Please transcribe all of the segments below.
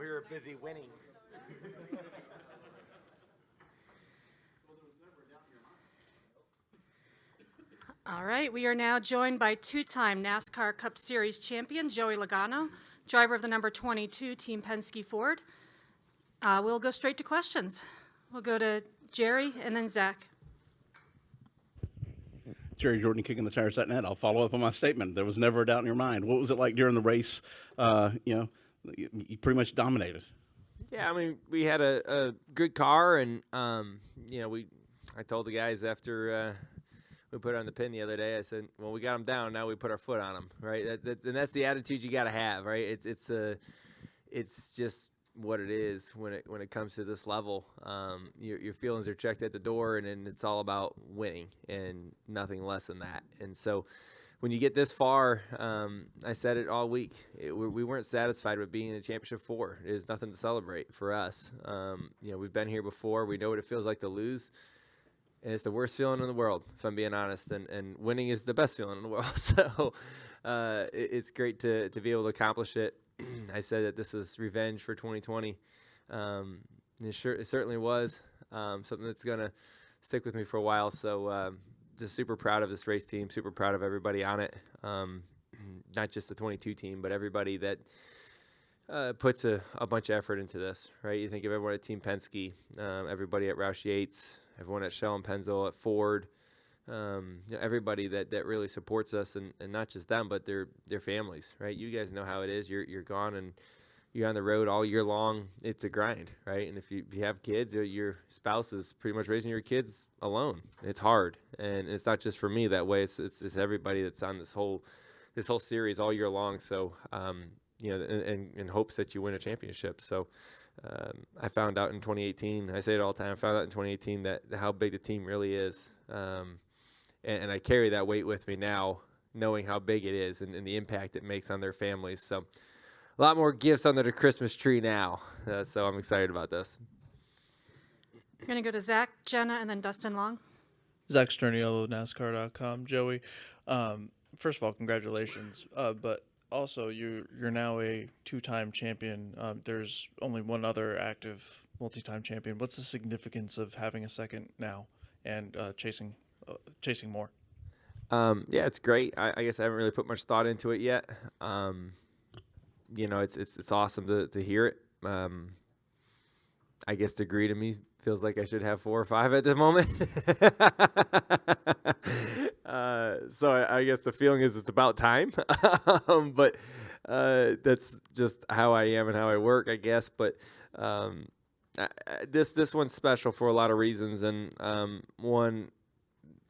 We were busy winning. All right, we are now joined by two-time NASCAR Cup Series champion Joey Logano, driver of the number 22 Team Penske Ford. We'll go straight to questions. We'll go to Jerry and then Zach. Jerry Jordan, KickingTheTires.net. I'll follow up on my statement. There was never a doubt in your mind. What was it like during the race? You pretty much dominated. Yeah, I mean, we had a good car, and I told the guys after we put on the pin the other day, I said, well, we got them down, now we put our foot on them, right? And that's the attitude you got to have, right? It's just what it is when it comes to this level. Your feelings are checked at the door, and then it's all about winning and nothing less than that. And so when you get this far, I said it all week, we weren't satisfied with being in the championship 4. There's nothing to celebrate for us. We've been here before. We know what it feels like to lose. And it's the worst feeling in the world, if I'm being honest. And winning is the best feeling in the world. So it's great to be able to accomplish it. I said that this is revenge for 2020. It certainly was something that's going to stick with me for a while. So just super proud of this race team, super proud of everybody on it. Not just the 22 team, but everybody that puts a bunch of effort into this, right? You think of everyone at Team Penske, everybody at Roush Yates, everyone at Shell and Pennzoil, at Ford, everybody that really supports us, and not just them, but their families, right? You guys know how it is. You're gone and you're on the road all year long. It's a grind, right? And if you have kids, your spouse is pretty much raising your kids alone. It's hard, and it's not just for me that way. It's everybody that's on this whole series all year long. So in hopes that you win a championship. So. I found out in 2018, I say it all the time, I found out in 2018 that how big the team really is. And I carry that weight with me now, knowing how big it is and the impact it makes on their families. So a lot more gifts under the Christmas tree now. So I'm excited about this. We're going to go to Zach, Jenna, and then Dustin Long. Zach Sterniolo, NASCAR.com. Joey, first of all, congratulations. But also, you're now a two-time champion. There's only one other active multi-time champion. What's the significance of having a second now and chasing more? Yeah, it's great. I guess I haven't really put much thought into it yet. It's awesome to hear it. I guess degree to me feels like I should have 4 or 5 at the moment. So I guess the feeling is it's about time. But that's just how I am and how I work, I guess. But this one's special for a lot of reasons. And one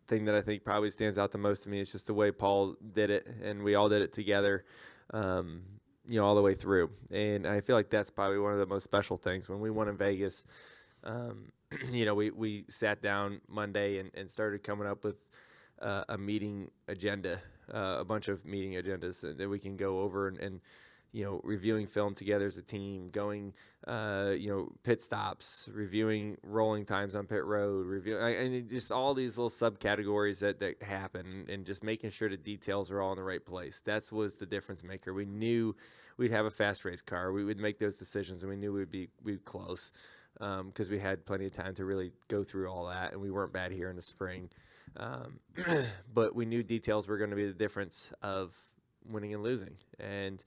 thing that I think probably stands out the most to me is just the way Paul did it, and we all did it together. All the way through. And I feel like that's probably one of the most special things. When we won in Vegas, we sat down Monday and started coming up with a meeting agenda, a bunch of meeting agendas that we can go over and reviewing film together as a team, going, pit stops, reviewing rolling times on pit road, and just all these little subcategories that happen, and just making sure the details are all in the right place. That was the difference maker. We knew we'd have a fast race car. We would make those decisions, and we knew we'd be close because we had plenty of time to really go through all that, and we weren't bad here in the spring. But we knew details were going to be the difference of winning and losing, and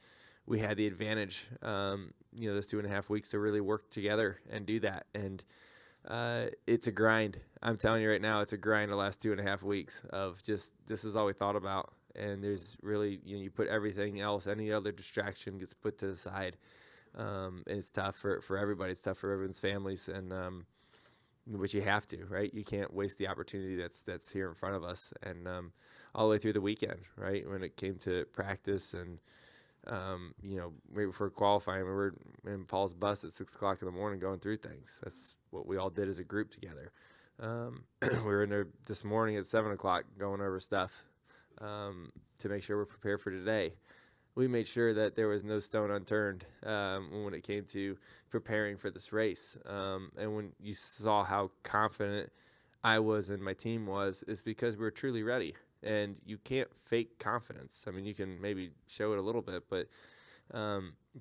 we had the advantage, those 2.5 weeks to really work together and do that. And it's a grind. I'm telling you right now, it's a grind the last 2.5 weeks of just, this is all we thought about. And there's really, you put everything else, any other distraction gets put to the side. And it's tough for everybody. It's tough for everyone's families. And, which you have to, right? You can't waste the opportunity that's here in front of us. And all the way through the weekend, right? When it came to practice and, right before qualifying, we were in Paul's bus at 6 o'clock in the morning going through things. That's what we all did as a group together. We were in there this morning at 7 o'clock going over stuff to make sure we're prepared for today. We made sure that there was no stone unturned when it came to preparing for this race. And when you saw how confident I was and my team was, it's because we were truly ready. And you can't fake confidence. I mean, you can maybe show it a little bit, but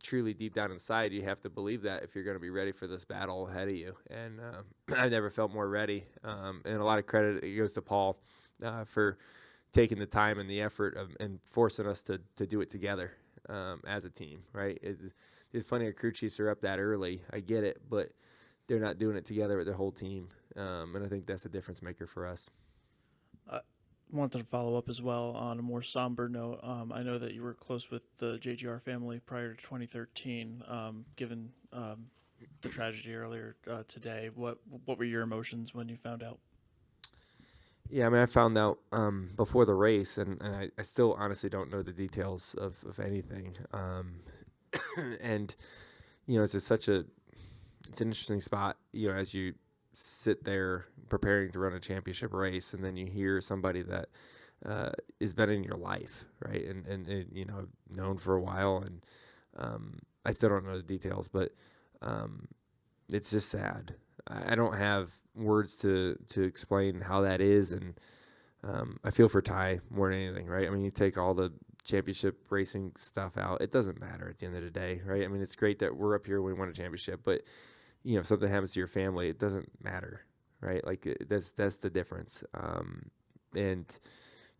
truly deep down inside, you have to believe that if you're going to be ready for this battle ahead of you. And I never felt more ready. And a lot of credit goes to Paul for taking the time and the effort and forcing us to do it together as a team, right? There's plenty of crew chiefs who are up that early. I get it, but they're not doing it together with their whole team. And I think that's a difference maker for us. Wanted to follow up as well on a more somber note. I know that you were close with the JGR family prior to 2013. Given the tragedy earlier today, what were your emotions when you found out? Yeah, I mean, I found out before the race, and I still honestly don't know the details of anything. And, you know, it's an interesting spot, you know, as you sit there preparing to run a championship race, and then you hear somebody that has been in your life, right? And you know, known for a while, and I still don't know the details, but it's just sad. I don't have words to explain how that is, and I feel for Ty more than anything, right? I mean, you take all the championship racing stuff out, it doesn't matter at the end of the day, right? I mean, it's great that we're up here when we won a championship, but you know, if something happens to your family, it doesn't matter, right? Like that's the difference. And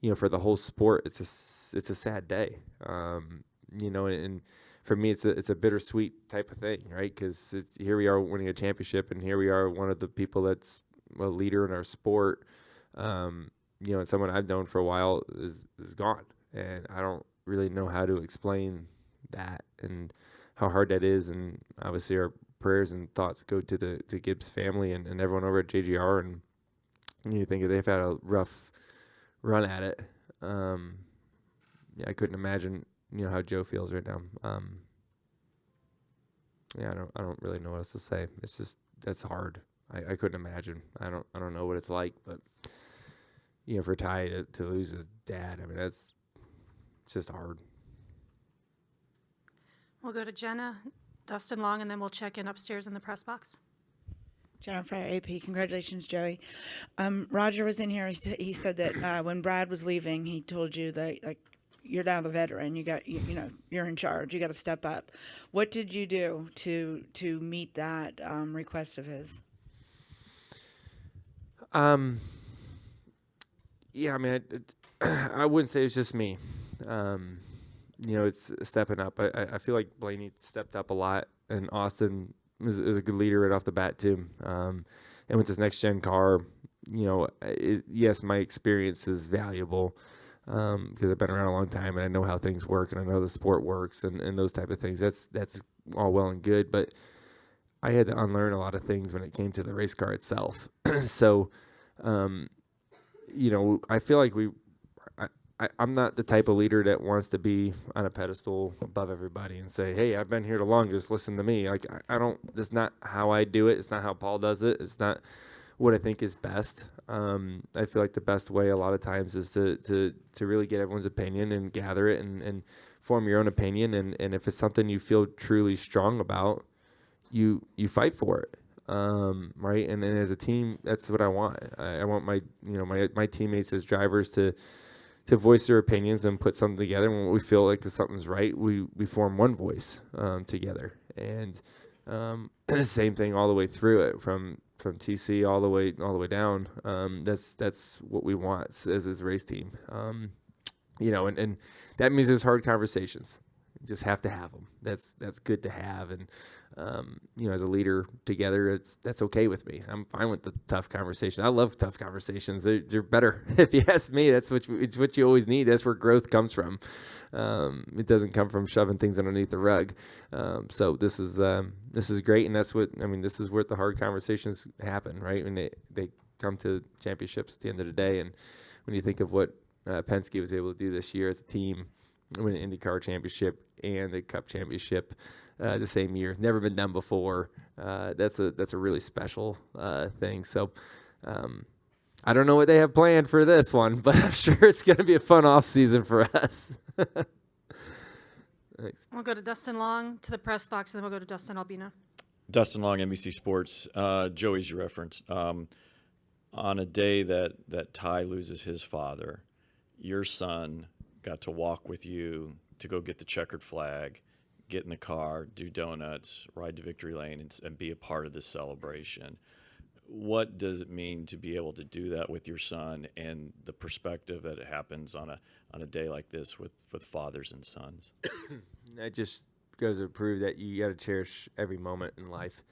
you know, for the whole sport, it's a sad day. You know, and for me, it's a bittersweet type of thing, right? Because here we are winning a championship, and here we are, one of the people that's a leader in our sport. You know, and someone I've known for a while is gone, and I don't really know how to explain that and how hard that is. And obviously, our prayers and thoughts go to the Gibbs family and everyone over at JGR, and you think they've had a rough run at it. Yeah, I couldn't imagine, you know, how Joe feels right now. Yeah, I don't really know what else to say. It's just, that's hard. I couldn't imagine. I don't know what it's like, but you know, for Ty to lose his dad, I mean, it's just hard. We'll go to Jenna, Dustin Long, and then we'll check in upstairs in the press box. Jennifer, AP, congratulations, Joey. Roger was in here. He said that when Brad was leaving, he told you that, like, you're now the veteran. You know, you're in charge. You got to step up. What did you do to meet that request of his? Yeah, I mean, I wouldn't say it's just me. You know, it's stepping up. I feel like Blaney stepped up a lot, and Austin is a good leader right off the bat too. And with this next gen car, you know, yes, my experience is valuable because I've been around a long time and I know how things work and I know the sport works and those type of things. That's all well and good, but I had to unlearn a lot of things when it came to the race car itself. So, you know, I feel like I'm not the type of leader that wants to be on a pedestal above everybody and say, hey, I've been here the longest, listen to me. Like, I don't, that's not how I do it. It's not how Paul does it. It's not what I think is best. I feel like the best way a lot of times is to really get everyone's opinion and gather it and form your own opinion. And if it's something you feel truly strong about, you fight for it. Right. And then as a team, that's what I want. I want my teammates as drivers to voice their opinions and put something together. When we feel like something's right, we form one voice together. And same thing all the way through it, from TC all the way down. That's what we want as a race team. You know, and that means there's hard conversations. You just have to have them. That's good to have. And you know, as a leader together, that's okay with me. I'm fine with the tough conversations. I love tough conversations. They're better. If you ask me, it's what you always need. That's where growth comes from. It doesn't come from shoving things underneath the rug. So this is great, and this is where the hard conversations happen, right? When they come to championships at the end of the day. And when you think of what Penske was able to do this year as a team, win an IndyCar championship and the Cup championship the same year, never been done before. That's a really special thing. So I don't know what they have planned for this one, but I'm sure it's going to be a fun off season for us. Thanks. We'll go to Dustin Long to the press box, and then we'll go to Dustin Albino. Dustin Long, NBC Sports. Joey's your reference. On a day that Ty loses his father, your son got to walk with you to go get the checkered flag, get in the car, do donuts, ride to victory lane, and be a part of this celebration. What does it mean to be able to do that with your son, and the perspective that it happens on a day like this with fathers and sons? That just goes to prove that you got to cherish every moment in life.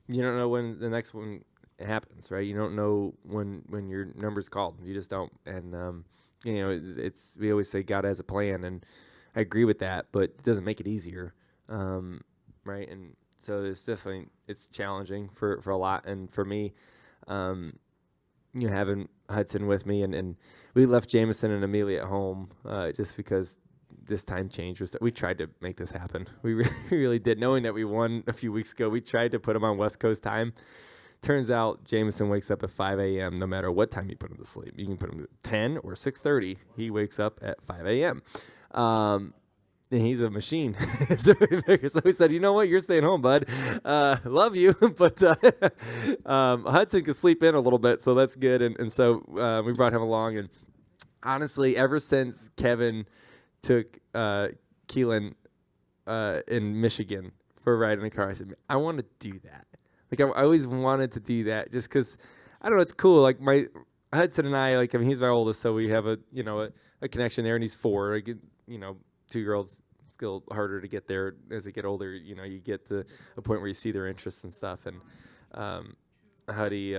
You don't know when the next one happens, right? You don't know when your number's called. You just don't. And it's we always say God has a plan, and I agree with that, but it doesn't make it easier, right? And so it's challenging for a lot, and for me, having Hudson with me, and we left Jameson and Amelia at home just because this time change we tried to make this happen. We really did, knowing that we won a few weeks ago. We tried to put him on West Coast time. Turns out Jameson wakes up at 5 a.m. no matter what time you put him to sleep. You can put him at 10 or 6:30. He wakes up at 5 a.m. And he's a machine. So we said, you know what? You're staying home, bud. Love you. But Hudson can sleep in a little bit, so that's good. And so we brought him along. And honestly, ever since Kevin took Keelan in Michigan for a ride in the car, I said, I want to do that. Like, I always wanted to do that just because, I don't know, it's cool. Like, my Hudson and I, he's my oldest, so we have a connection there, and he's 4. 2-year-olds still harder to get there as they get older. You get to a point where you see their interests and stuff. And Huddy,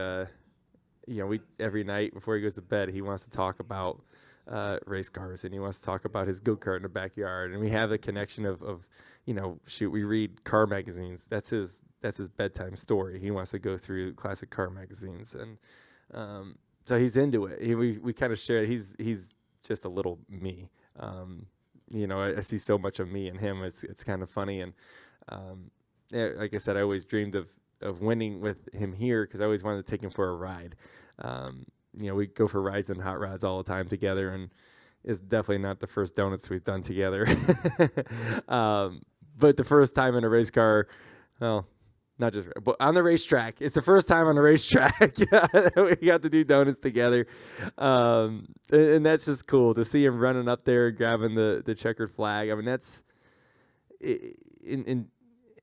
we every night before he goes to bed, he wants to talk about race cars, and he wants to talk about his go-kart in the backyard. And we have a connection of we read car magazines. That's his bedtime story. He wants to go through classic car magazines, and so he's into it. We kind of share. He's just a little me. I see so much of me in him. It's kind of funny. And like I said, I always dreamed of winning with him here because I always wanted to take him for a ride. We go for rides and hot rods all the time together, and it's definitely not the first donuts we've done together. But the first time in a race car, well, not just, but on the racetrack. It's the first time on the racetrack we got to do donuts together. And that's just cool to see him running up there and grabbing the checkered flag. I mean, that's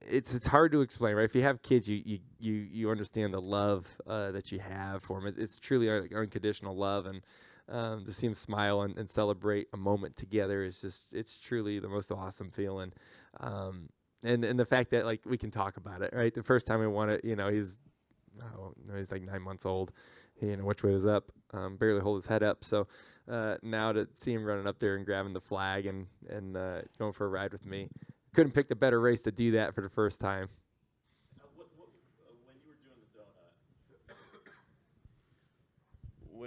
it's hard to explain, right? If you have kids, you understand the love that you have for them. It's truly unconditional love, and to see them smile and celebrate a moment together it's truly the most awesome feeling. And the fact that we can talk about it, right? The first time we won it, he's like 9 months old. Which way was up, barely hold his head up. So now to see him running up there and grabbing the flag and going for a ride with me, couldn't pick a better race to do that for the first time.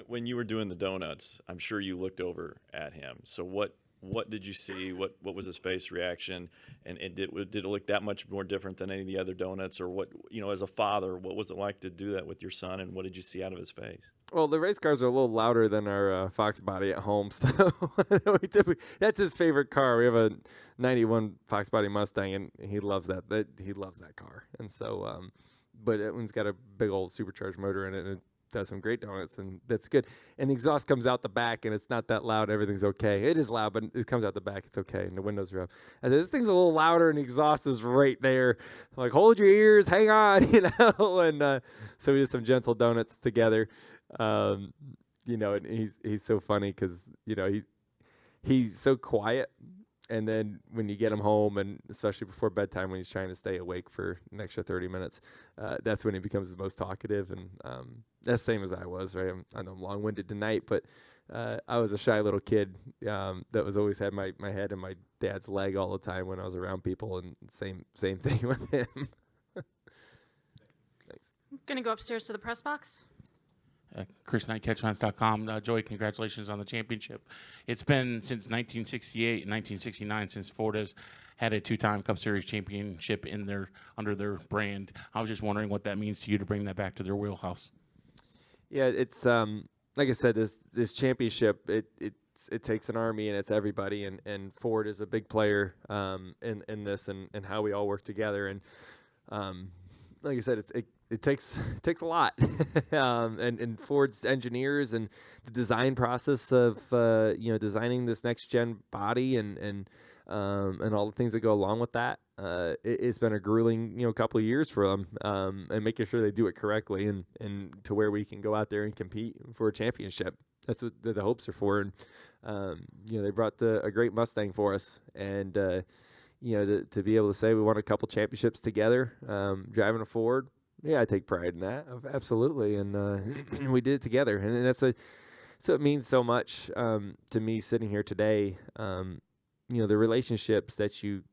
When you were doing the donuts, I'm sure you looked over at him. So what did you see? What was his face reaction? And did it look that much more different than any of the other donuts? Or what, as a father, what was it like to do that with your son, and what did you see out of his face? Well, the race cars are a little louder than our Fox body at home, so that's his favorite car. We have a 91 Fox body Mustang, and he loves that. He loves that car. And so, but that one's got a big old supercharged motor in it, and it does some great donuts, and that's good. And the exhaust comes out the back, and it's not that loud. Everything's okay. It is loud, but it comes out the back. It's okay, and the windows are up. I said, this thing's a little louder, and the exhaust is right there. I'm like, hold your ears, hang on, And so we did some gentle donuts together, and he's so funny because he's so quiet. And then when you get him home, and especially before bedtime when he's trying to stay awake for an extra 30 minutes, that's when he becomes the most talkative. And that's the same as I was, right? I know I'm long-winded tonight, but I was a shy little kid that was always had my head in my dad's leg all the time when I was around people, and same thing with him. Thanks. I'm going to go upstairs to the press box. Chris Knight, catchlines.com. Joey, congratulations on the championship. It's been since 1968 and 1969 since Ford has had a 2-time Cup Series championship under their brand. I was just wondering what that means to you to bring that back to their wheelhouse. Yeah, it's like I said, this championship it takes an army, and it's everybody, and Ford is a big player in this and how we all work together. And like I said, it takes a lot, and Ford's engineers and the design process of designing this next gen body and and all the things that go along with that. It's been a grueling, couple of years for them, and making sure they do it correctly and to where we can go out there and compete for a championship. That's what the hopes are for. And, they brought a great Mustang for us. And, to be able to say we won a couple championships together, driving a Ford, yeah, I take pride in that. Absolutely. And we did it together. And so it means so much to me sitting here today. The relationships that you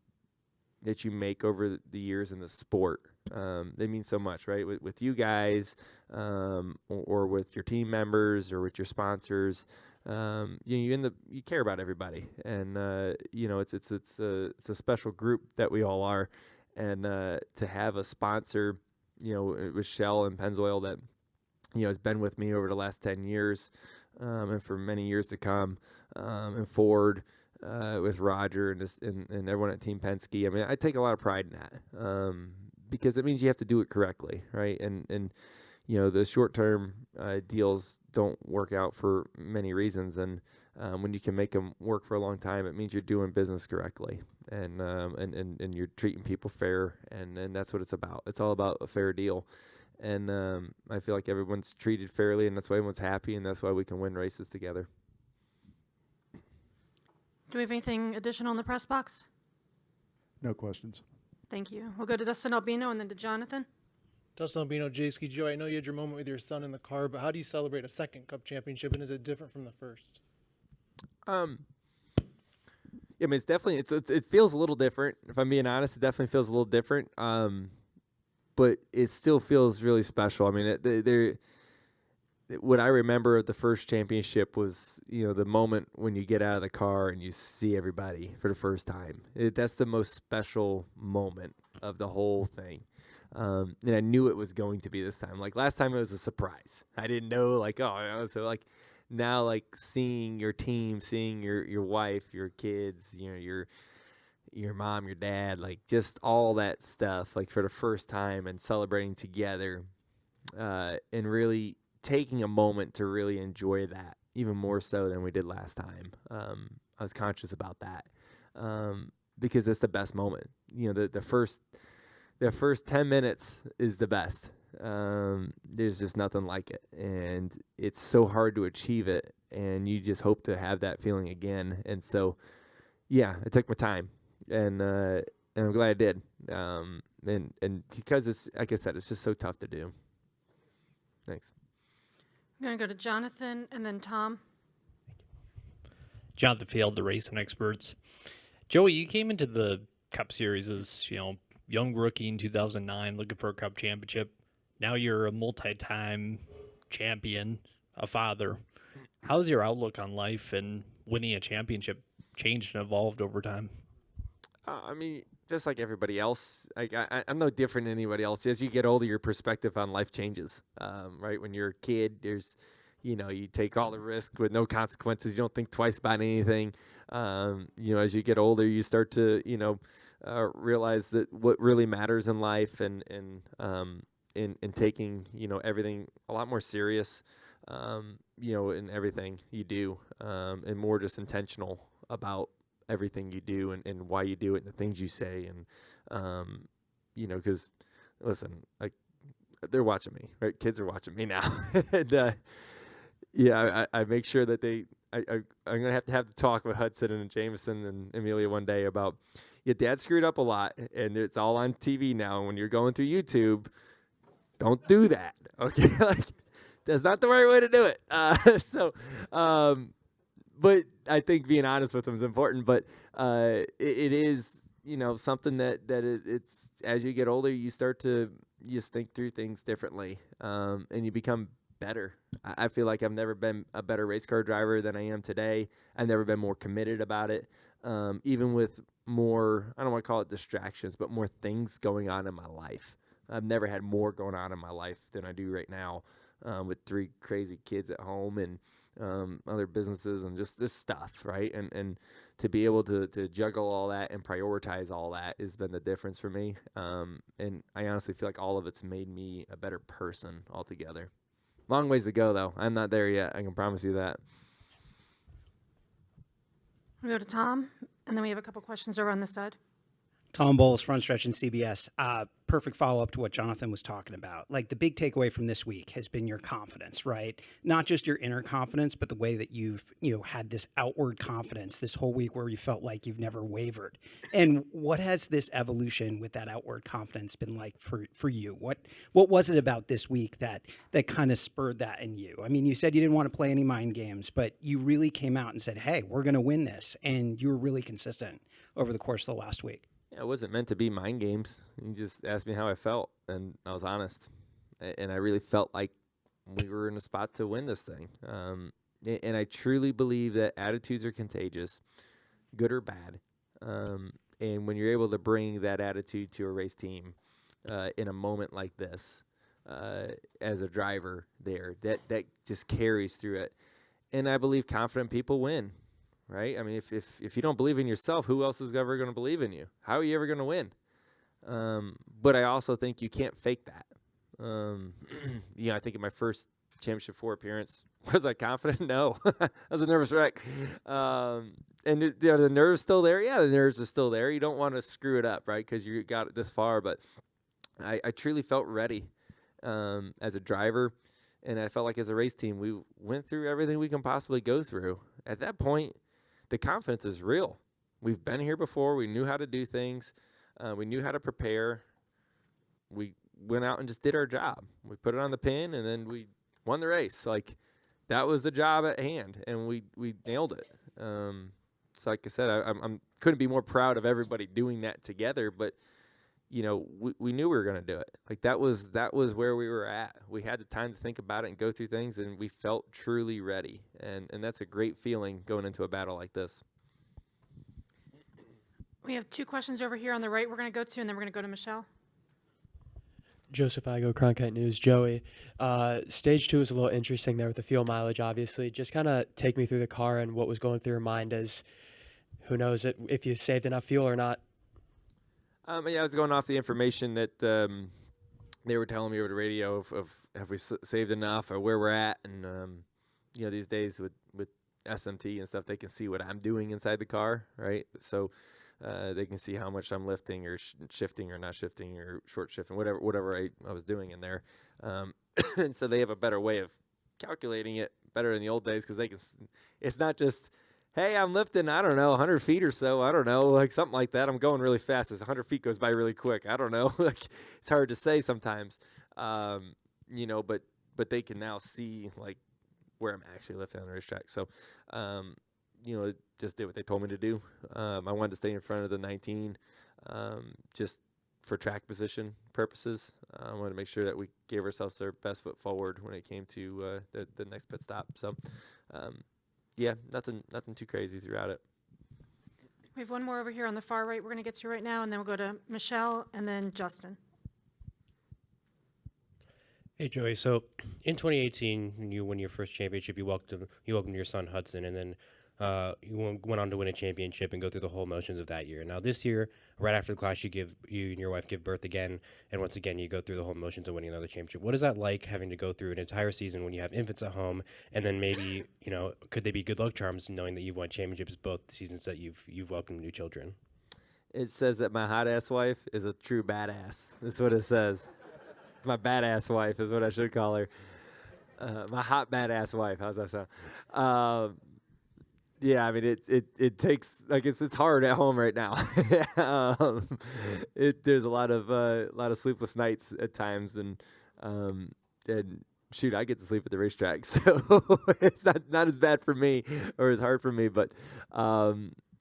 make over the years in the sport, they mean so much, right? With you guys, or with your team members, or with your sponsors. You care about everybody, and it's a special group that we all are, and to have a sponsor, with Shell and Pennzoil that has been with me over the last 10 years, and for many years to come, and Ford. With Roger and everyone at Team Penske. I mean, I take a lot of pride in that, because it means you have to do it correctly, right? And the short-term deals don't work out for many reasons, and when you can make them work for a long time, it means you're doing business correctly, and you're treating people fair, and that's what it's about. It's all about a fair deal, and I feel like everyone's treated fairly, and that's why everyone's happy, and that's why we can win races together. Do we have anything additional in the press box? No questions. Thank you. We'll go to Dustin Albino and then to Jonathan. Dustin Albino, J-Ski. Joey, I know you had your moment with your son in the car, but how do you celebrate a second Cup championship, and is it different from the first? I mean, it's definitely it feels a little different. If I'm being honest, it definitely feels a little different. But it still feels really special. I mean, what I remember of the first championship was, the moment when you get out of the car and you see everybody for the first time. That's the most special moment of the whole thing. And I knew it was going to be this time. Like last time it was a surprise. I didn't know, so like now, like seeing your team, seeing your wife, your kids, your mom, your dad, like just all that stuff, like for the first time and celebrating together, and really taking a moment to really enjoy that even more so than we did last time. I was conscious about that, because it's the best moment. The first 10 minutes is the best. There's just nothing like it, and it's so hard to achieve it, and you just hope to have that feeling again. And so, yeah, I took my time, and I'm glad I did. And because it's, like I said, it's just so tough to do. Thanks. I'm going to go to Jonathan and then Tom. Jonathan Field, the racing experts. Joey, you came into the Cup Series as, young rookie in 2009 looking for a Cup championship. Now you're a multi-time champion, a father. How's your outlook on life and winning a championship changed and evolved over time? I mean, just like everybody else, I'm no different than anybody else. As you get older, your perspective on life changes, right? When you're a kid, there's, you take all the risk with no consequences. You don't think twice about anything. As you get older, you start to, realize that what really matters in life and taking, everything a lot more serious, in everything you do, and more just intentional about everything you do and why you do it and the things you say. And, because listen, like they're watching me, right? Kids are watching me now. And, I make sure that I'm going to have to talk with Hudson and Jameson and Amelia one day about, your dad screwed up a lot and it's all on TV now. And when you're going through YouTube, don't do that. Okay. Like that's not the right way to do it. But I think being honest with them is important, but it is, something that it's as you get older, you start to just think through things differently, and you become better. I feel like I've never been a better race car driver than I am today. I've never been more committed about it, even with more, I don't want to call it distractions, but more things going on in my life. I've never had more going on in my life than I do right now, with 3 crazy kids at home and other businesses and just this stuff, right? And to be able to juggle all that and prioritize all that has been the difference for me. And I honestly feel like all of it's made me a better person altogether. Long ways to go, though. I'm not there yet. I can promise you that. We go to Tom, and then we have a couple questions over on this side. Tom Bowles, Front Stretch and CBS. Perfect follow-up to what Jonathan was talking about. Like, the big takeaway from this week has been your confidence, right? Not just your inner confidence, but the way that you've, had this outward confidence this whole week where you felt like you've never wavered. And what has this evolution with that outward confidence been like for you? What was it about this week that kind of spurred that in you? I mean, you said you didn't want to play any mind games, but you really came out and said, hey, we're going to win this. And you were really consistent over the course of the last week. Yeah, it wasn't meant to be mind games. You just asked me how I felt, and I was honest. And I really felt like we were in a spot to win this thing. And I truly believe that attitudes are contagious, good or bad. And when you're able to bring that attitude to a race team in a moment like this, as a driver there, that just carries through it. And I believe confident people win. Right? I mean, if you don't believe in yourself, who else is ever going to believe in you? How are you ever going to win? But I also think you can't fake that. I think in my first Championship 4 appearance, was I confident? No. I was a nervous wreck. And are the nerves still there? Yeah, the nerves are still there. You don't want to screw it up, right? Because you got it this far. But I truly felt ready as a driver. And I felt like as a race team, we went through everything we can possibly go through. At that point, the confidence is real. We've been here before. We knew how to do things. We knew how to prepare. We went out and just did our job. We put it on the pin, and then we won the race. Like, that was the job at hand, and we nailed it. So like I said, I couldn't be more proud of everybody doing that together, but we knew we were going to do it. Like, that was where we were at. We had the time to think about it and go through things, and we felt truly ready. And that's a great feeling going into a battle like this. We have two questions over here on the right we're going to go to, and then we're going to go to Michelle. Joseph Igo, Cronkite News. Joey, stage 2 is a little interesting there with the fuel mileage, obviously. Just kind of take me through the car and what was going through your mind as, who knows if you saved enough fuel or not. I was going off the information that they were telling me over the radio of have we saved enough or where we're at. And, these days with SMT and stuff, they can see what I'm doing inside the car, right? So they can see how much I'm lifting or shifting or not shifting or short shifting, whatever I was doing in there. And so they have a better way of calculating it, better than the old days, because it's not just, hey, I'm lifting, I don't know, 100 feet or so. I don't know, like something like that. I'm going really fast. As 100 feet goes by really quick. I don't know. Like, it's hard to say sometimes, but they can now see, like, where I'm actually lifting on the racetrack. So, just did what they told me to do. I wanted to stay in front of the 19, just for track position purposes. I wanted to make sure that we gave ourselves our best foot forward when it came to the next pit stop. So, nothing too crazy throughout it. We have one more over here on the far right we're going to get to right now, and then we'll go to Michelle and then Justin. Hey, Joey. So in 2018, when you won your first championship, you welcomed your son Hudson, and then you went on to win a championship and go through the whole motions of that year. Now this year, right after the clash, you and your wife give birth again, and once again you go through the whole motions of winning another championship. What is that like, having to go through an entire season when you have infants at home, and then maybe could they be good luck charms knowing that you've won championships both seasons that you've welcomed new children? It says that my hot ass wife is a true badass. That's what it says. My badass wife is what I should call her. My hot badass wife. How's that sound? Yeah, I mean it takes, like, it's hard at home right now. There's a lot of sleepless nights at times, and shoot, I get to sleep at the racetrack, so it's not as bad for me or as hard for me, but I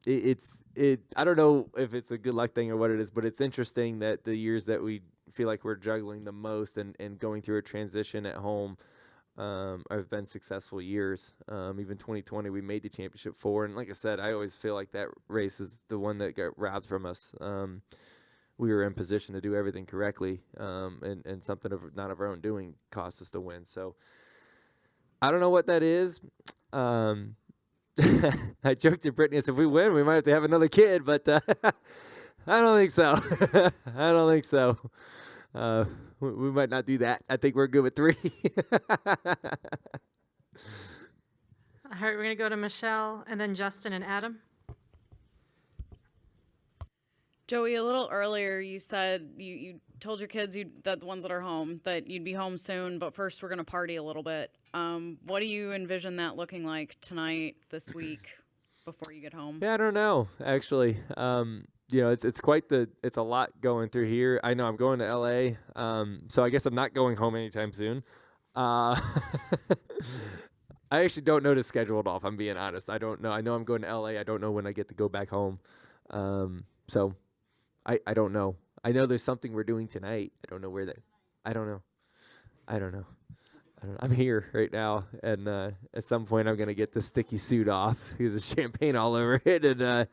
don't know if it's a good luck thing or what it is, but it's interesting that the years that we feel like we're juggling the most and going through a transition at home have been successful years. Even 2020, we made the Championship 4, and like I said, I always feel like that race is the one that got robbed from us. We were in position to do everything correctly, and something not of our own doing cost us to win. So I don't know what that is. I joked to Brittany, I said, if we win, we might have to have another kid, but I don't think so. I don't think so. We might not do that. I think we're good with 3. All right, we're going to go to Michelle and then Justin and Adam. Joey, a little earlier you said you told your kids that the ones that are home that you'd be home soon, but first we're going to party a little bit. What do you envision that looking like tonight, this week, before you get home? Yeah, I don't know, actually. It's a lot going through here. I know I'm going to LA, so I guess I'm not going home anytime soon. I actually don't know the schedule at all, if I'm being honest. I don't know. I know I'm going to LA. I don't know when I get to go back home. So I don't know. I know there's something we're doing tonight. I don't know where that. I don't know. I'm here right now, and at some point I'm gonna get the sticky suit off because there's champagne all over it, and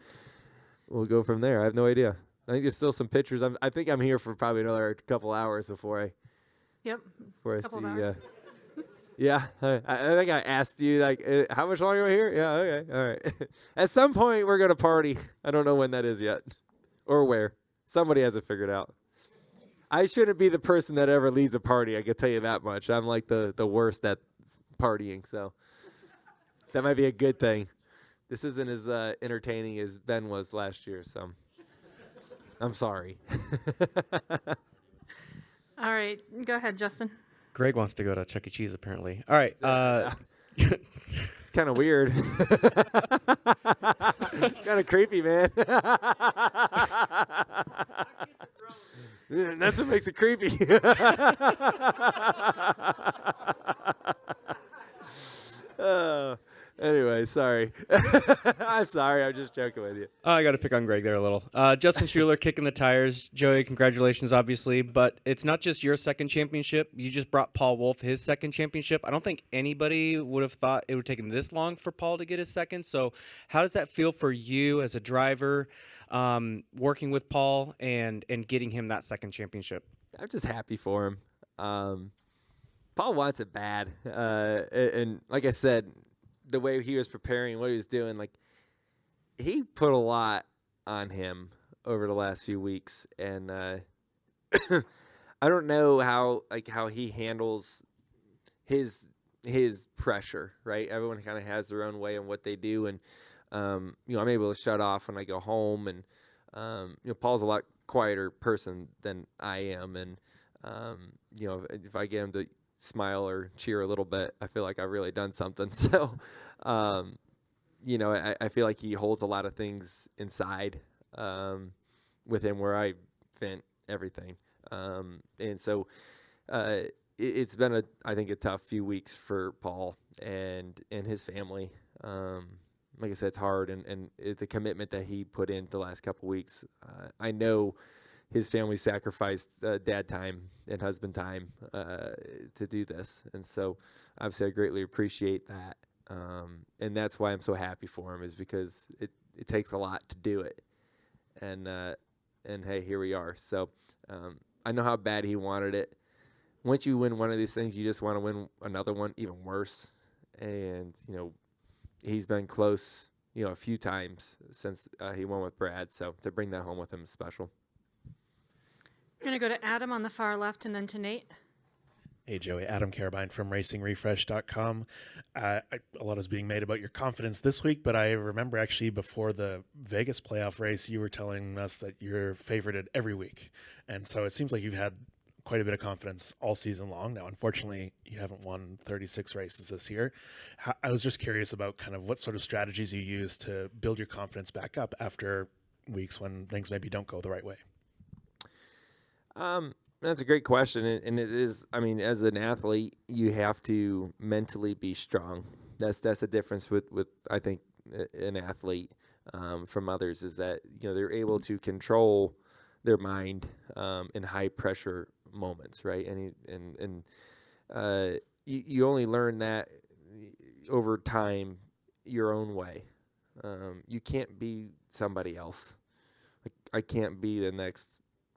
we'll go from there. I have no idea. I think there's still some pictures. I think I'm here for probably another couple hours before I. Yep. Before I Couple see. of hours. Yeah, I think I asked you like, how much longer are we here? Yeah, okay, all right. At some point we're gonna party. I don't know when that is yet, or where. Somebody has it figured out. I shouldn't be the person that ever leads a party. I can tell you that much. I'm like the worst at partying, so that might be a good thing. This isn't as entertaining as Ben was last year, so I'm sorry. All right, go ahead, Justin. Greg wants to go to Chuck E. Cheese, apparently. All right. It's kind of weird. Kind of creepy, man. That's what makes it creepy. Anyway, sorry. I'm sorry. I'm just joking with you. I got to pick on Greg there a little. Justin Schuler kicking the tires. Joey, congratulations, obviously. But it's not just your second championship. You just brought Paul Wolf his second championship. I don't think anybody would have thought it would have taken this long for Paul to get his second. So how does that feel for you as a driver, working with Paul and getting him that second championship? I'm just happy for him. Paul wants it bad. And like I said, the way he was preparing, what he was doing, like he put a lot on him over the last few weeks, and I don't know how he handles his pressure. Right, everyone kind of has their own way on what they do, and I'm able to shut off when I go home, and Paul's a lot quieter person than I am, and if I get him to smile or cheer a little bit, I feel like I've really done something. So, I feel like he holds a lot of things inside with him where I vent everything. And so it's been I think a tough few weeks for Paul and his family. Like I said, it's hard, and the commitment that he put in the last couple weeks, I know his family sacrificed dad time and husband time to do this. And so obviously I greatly appreciate that. And that's why I'm so happy for him, is because it takes a lot to do it. And hey, here we are. So I know how bad he wanted it. Once you win one of these things, you just want to win another one even worse. And, he's been close, a few times since he won with Brad. So to bring that home with him is special. We're going to go to Adam on the far left and then to Nate. Hey, Joey. Adam Carabine from RacingRefresh.com. A lot is being made about your confidence this week, but I remember actually before the Vegas playoff race, you were telling us that you're favorited every week. And so it seems like you've had quite a bit of confidence all season long. Now, unfortunately, you haven't won 36 races this year. I was just curious about kind of what sort of strategies you use to build your confidence back up after weeks when things maybe don't go the right way. That's a great question, and it is. I mean, as an athlete, you have to mentally be strong. That's the difference with I think an athlete from others, is that they're able to control their mind in high pressure moments, right? And you only learn that over time your own way. You can't be somebody else. Like, I can't be the next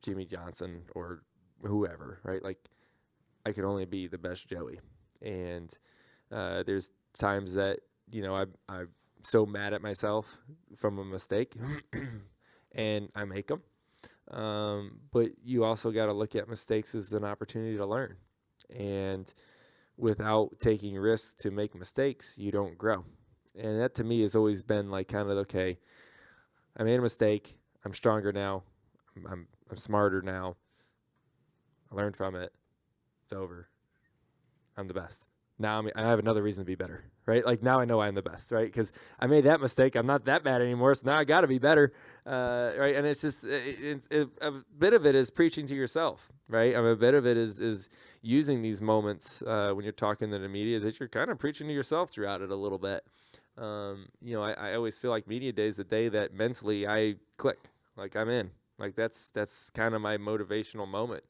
Jimmy Johnson or whoever, right? Like, I can only be the best Joey. And there's times that I'm so mad at myself from a mistake and I make them. But you also got to look at mistakes as an opportunity to learn. And without taking risks to make mistakes, you don't grow. And that to me has always been like kind of, okay, I made a mistake. I'm stronger now. I'm smarter now. I learned from it. It's over. I'm the best. Now I have another reason to be better, right? Like now I know I'm the best, right? Because I made that mistake. I'm not that bad anymore, so now I got to be better, right? And it's just a bit of it is preaching to yourself, right? I mean, a bit of it is using these moments when you're talking to the media, is that you're kind of preaching to yourself throughout it a little bit. I always feel like media day is the day that mentally I click, like I'm in, like that's kind of my motivational moment.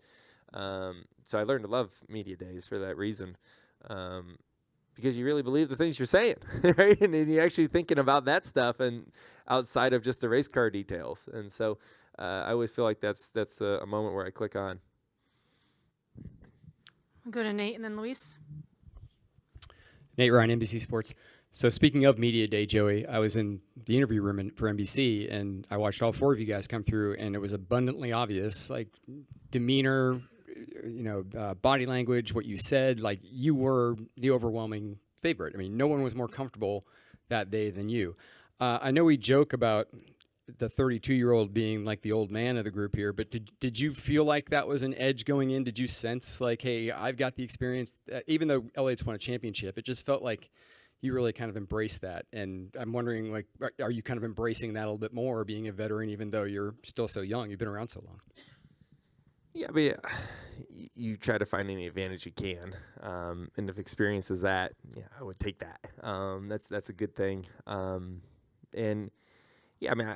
So I learned to love media days for that reason. Because you really believe the things you're saying, right? And you're actually thinking about that stuff and outside of just the race car details. And so I always feel like that's a moment where I click on. I'll go to Nate and then Luis. Nate Ryan, NBC Sports. So speaking of Media Day, Joey, I was in the interview room for NBC, and I watched all four of you guys come through, and it was abundantly obvious, like demeanor, body language, what you said, like you were the overwhelming favorite. I mean, no one was more comfortable that day than you. I know we joke about the 32-year-old being like the old man of the group here, but did you feel like that was an edge going in? Did you sense like, hey, I've got the experience, even though L8's won a championship, it just felt like you really kind of embraced that. And I'm wondering, like, are you kind of embracing that a little bit more, being a veteran, even though you're still so young? You've been around so long. Yeah, but you try to find any advantage you can, and if experience is that, yeah, I would take that. That's a good thing. And yeah, I mean,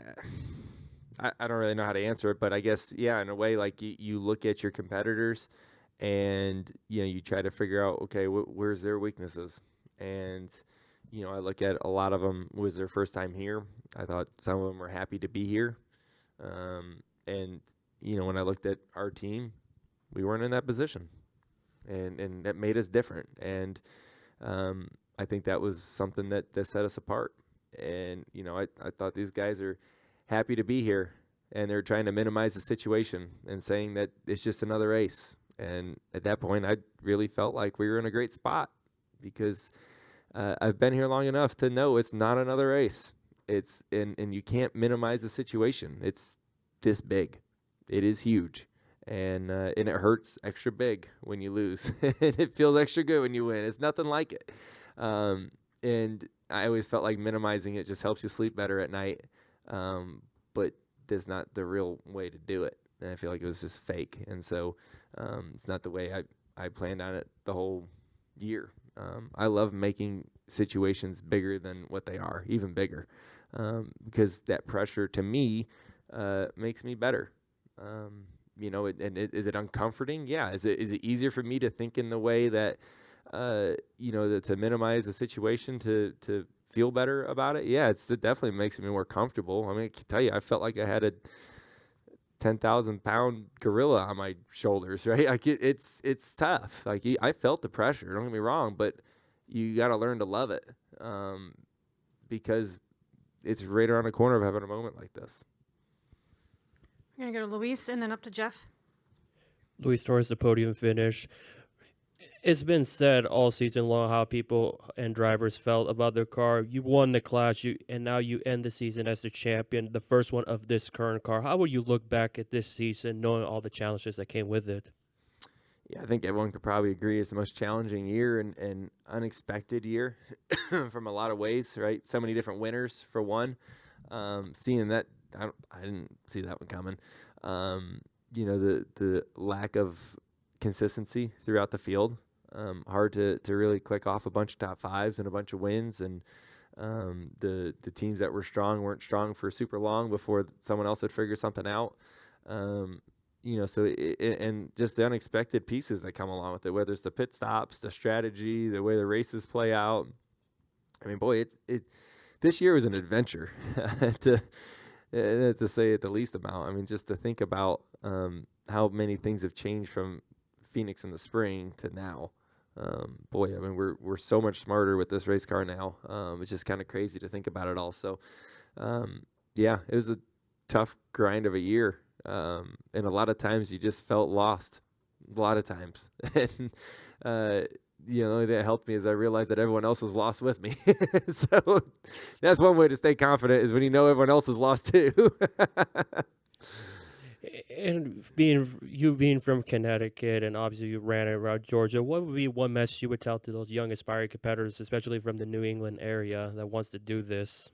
I don't really know how to answer it, but I guess yeah, in a way, like you look at your competitors, and you try to figure out, okay, where's their weaknesses, and I look at a lot of them was their first time here. I thought some of them were happy to be here, and when I looked at our team, we weren't in that position, and that made us different. And I think that was something that set us apart. And, I thought these guys are happy to be here, and they're trying to minimize the situation and saying that it's just another race. And at that point, I really felt like we were in a great spot because I've been here long enough to know it's not another race. And you can't minimize the situation. It's this big. It is huge, and it hurts extra big when you lose, and it feels extra good when you win. It's nothing like it, and I always felt like minimizing it just helps you sleep better at night, but that's not the real way to do it. And I feel like it was just fake, and so it's not the way I planned on it the whole year. I love making situations bigger than what they are, even bigger, because that pressure to me makes me better. Is it uncomforting? Yeah. Is it easier for me to think in the way that, to minimize the situation to feel better about it? Yeah, it definitely makes me more comfortable. I mean, I can tell you, I felt like I had a 10,000-pound gorilla on my shoulders, right? Like it's tough. Like I felt the pressure. Don't get me wrong, but you got to learn to love it, because it's right around the corner of having a moment like this. We're going to go to Luis and then up to Jeff. Luis Torres, the podium finish. It's been said all season long how people and drivers felt about their car. You won the class, and now you end the season as the champion, the first one of this current car. How would you look back at this season, knowing all the challenges that came with it? Yeah, I think everyone could probably agree it's the most challenging year and unexpected year from a lot of ways, right? So many different winners, for one. Seeing that, I didn't see that one coming. The lack of consistency throughout the field. Hard to really click off a bunch of top fives and a bunch of wins, and the teams that were strong weren't strong for super long before someone else had figured something out. And just the unexpected pieces that come along with it, whether it's the pit stops, the strategy, the way the races play out. I mean, boy, this year was an adventure to say it the least amount. I mean, just to think about how many things have changed from Phoenix in the spring to now. Boy, I mean, we're so much smarter with this race car now. It's just kind of crazy to think about it all. So, yeah, it was a tough grind of a year. And a lot of times you just felt lost. A lot of times. And, the only thing that helped me is I realized that everyone else was lost with me. So that's one way to stay confident, is when you know everyone else is lost too. And being from Connecticut, and obviously you ran it around Georgia, what would be one message you would tell to those young aspiring competitors, especially from the New England area, that wants to do this?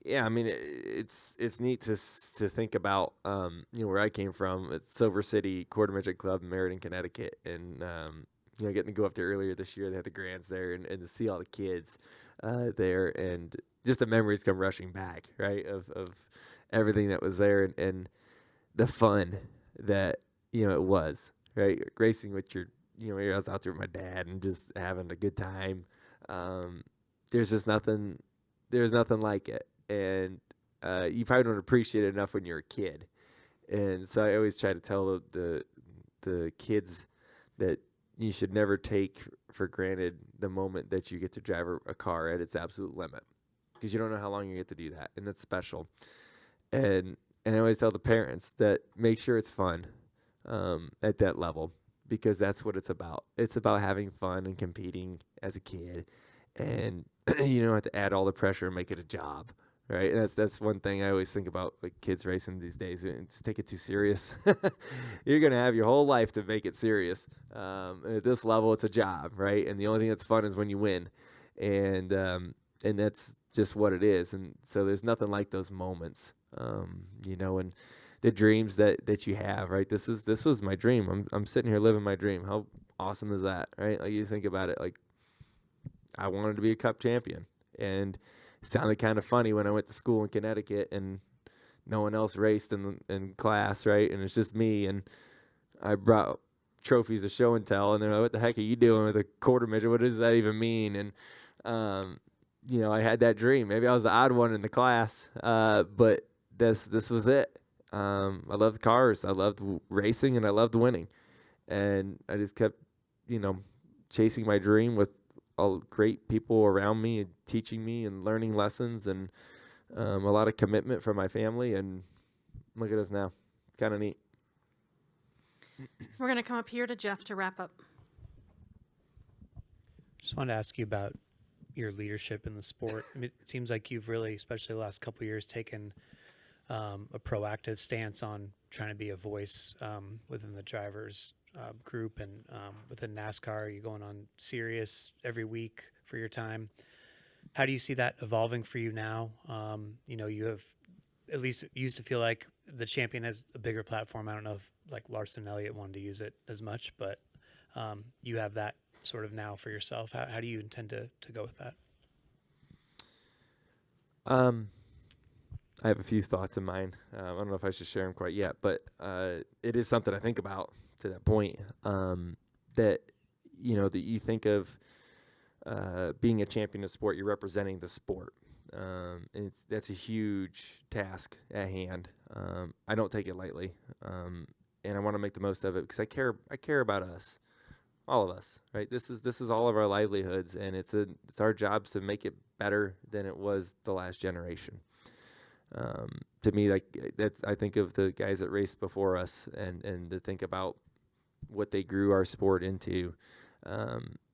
Yeah, I mean, it's neat to think about, where I came from. It's Silver City Quarter Midget Club in Meriden, Connecticut, and getting to go up there earlier this year. They had the Grands there, and to see all the kids there, and just the memories come rushing back, right, of everything that was there, and the fun that it was, right, racing with your, I was out there with my dad and just having a good time. There's just nothing. There's nothing like it. And you probably don't appreciate it enough when you're a kid. And so I always try to tell the kids that you should never take for granted the moment that you get to drive a car at its absolute limit, because you don't know how long you get to do that, and that's special. And I always tell the parents that make sure it's fun at that level, because that's what it's about. It's about having fun and competing as a kid, and you don't have to add all the pressure and make it a job. Right, and that's one thing I always think about, like, kids racing these days. It's take it too serious. You're gonna have your whole life to make it serious. And at this level, it's a job, right? And the only thing that's fun is when you win, and that's just what it is. And so there's nothing like those moments, and the dreams that you have, right? This was my dream. I'm sitting here living my dream. How awesome is that, right? Like, you think about it, like, I wanted to be a Cup champion, and sounded kind of funny when I went to school in Connecticut and no one else raced in class, right? And it's just me, and I brought trophies of show and tell, and they're like, "What the heck are you doing with a quarter midget? What does that even mean?" And I had that dream. Maybe I was the odd one in the class, but this was it. I loved cars, I loved racing, and I loved winning, and I just kept, chasing my dream with all great people around me and teaching me and learning lessons, and a lot of commitment from my family. And look at us now. Kind of neat. We're going to come up here to Jeff to wrap up. Just wanted to ask you about your leadership in the sport. I mean, it seems like you've really, especially the last couple of years, taken a proactive stance on trying to be a voice within the drivers group, and within NASCAR. You're going on Sirius every week for your time. How do you see that evolving for you now? You have, at least it used to feel like the champion has a bigger platform. I don't know if, like, Larson and Elliott wanted to use it as much, but you have that sort of now for yourself. How do you intend to go with that? I have a few thoughts in mind. I don't know if I should share them quite yet, but it is something I think about to that point, that you think of being a champion of sport, you're representing the sport. And that's a huge task at hand. I don't take it lightly, and I want to make the most of it, because I care about us, all of us, right? This is all of our livelihoods, and it's our jobs to make it better than it was the last generation. To me, like, I think of the guys that raced before us, and to think about what they grew our sport into.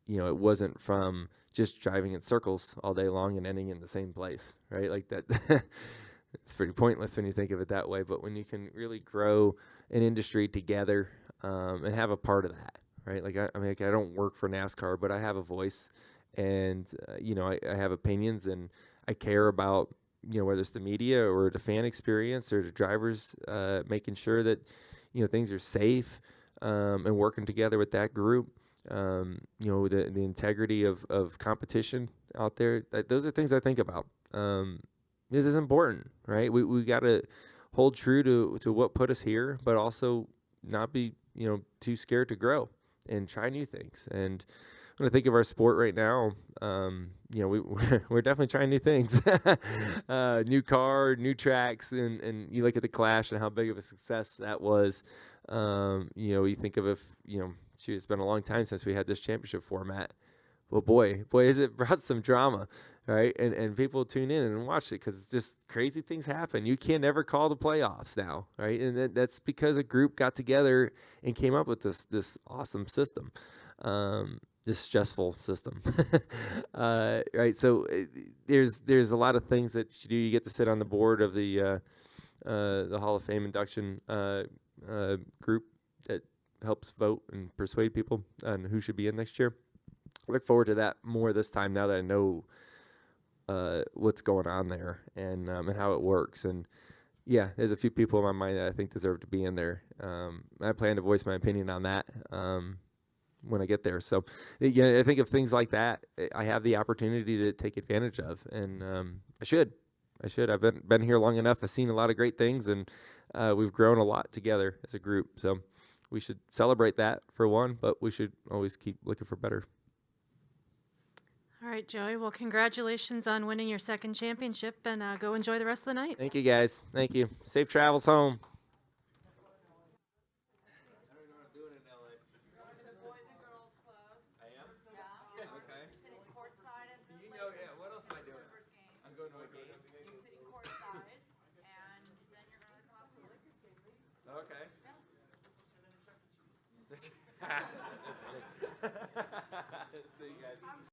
It wasn't from just driving in circles all day long and ending in the same place, right? Like that. It's pretty pointless when you think of it that way. But when you can really grow an industry together, and have a part of that, right? Like, I don't work for NASCAR, but I have a voice, and I have opinions, and I care about, whether it's the media or the fan experience or the drivers, making sure that things are safe, and working together with that group. The integrity of competition out there. Those are things I think about. This is important, right? We got to hold true to what put us here, but also not be too scared to grow and try new things. And when I think of our sport right now, we're definitely trying new things. New car, new tracks, and you look at the Clash and how big of a success that was. You think of it's been a long time since we had this championship format. Well, boy, has it brought some drama, right? And people tune in and watch it, because just crazy things happen. You can never call the playoffs now, right? And that's because a group got together and came up with this awesome system, this stressful system, right? So there's a lot of things that you do. You get to sit on the board of the the Hall of Fame induction group that helps vote and persuade people on who should be in next year. I look forward to that more this time now that I know what's going on there and how it works. And yeah, there's a few people in my mind that I think deserve to be in there. I plan to voice my opinion on that when I get there. So yeah, I think of things like that, I have the opportunity to take advantage of, and I should. I've been here long enough. I've seen a lot of great things, and we've grown a lot together as a group. So we should celebrate that for one, but we should always keep looking for better. All right, Joey. Well, congratulations on winning your second championship, and go enjoy the rest of the night. Thank you, guys. Thank you. Safe travels home. Okay. That's funny. See you guys.